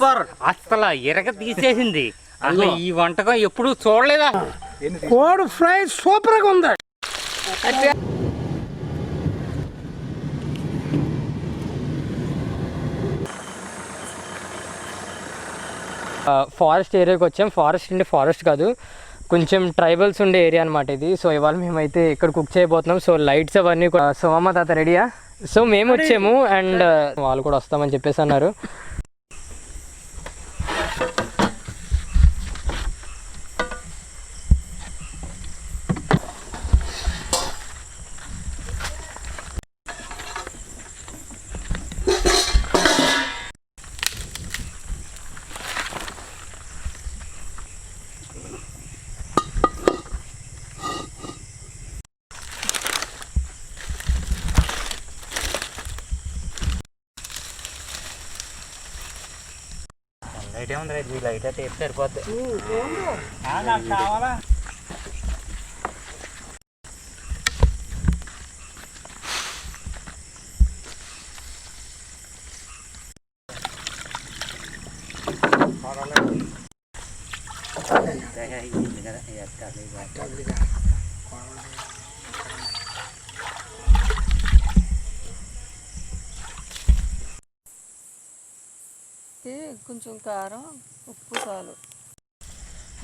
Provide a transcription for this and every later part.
Super. అసలు ఎరగ తీసేసింది. అసలు ఈ వంటకం ఎప్పుడు చూడలేదా? కోడి ఫ్రై సూపర్గా ఉంది. ఫారెస్ట్ ఏరియాకి వచ్చాం. ఫారెస్ట్ కాదు, కొంచెం ట్రైబల్స్ ఉండే ఏరియా అనమాట ఇది. సో ఇవాళ మేమైతే ఇక్కడ కుక్ చేయబోతున్నాం. సో లైట్స్ అవన్నీ సో అమ్మ తాత రెడీయా? సో మేము వచ్చాము అండ్ వాళ్ళు కూడా వస్తామని చెప్పేసి అన్నారు. లైట్ ఏముంది రైతు, లైట్ అయితే టేప్ సరిపోద్ది. నాకు కావాలా? కొంచెం కారం, ఉప్పు చాలు.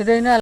ఇదైనా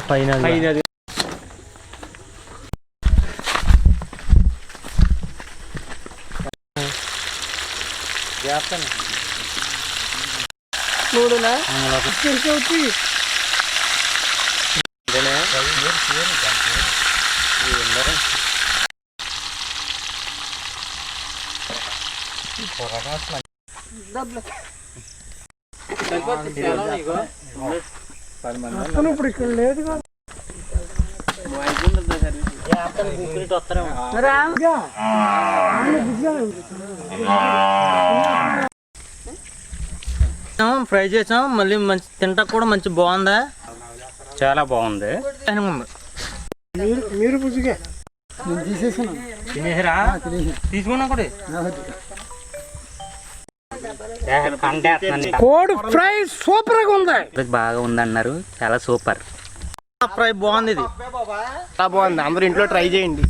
పైన మూడునా ఇప్పుడు ఇక్కడ లేదు ఫ్రై చేసాం, మళ్ళీ మంచి తింటా కూడా మంచి బాగుందా? చాలా బాగుంది. మీరు బుజ్జిగా తినేసిరా? తీసుకున్నా కూడా కోడి ఫ్రై సూపర్ గా ఉంది. బాగా ఉందన్నారు, చాలా సూపర్. ఫ్రై బాగుంది. ఇది చాలా బాగుంది, అందరూ ఇంట్లో ట్రై చేయండి.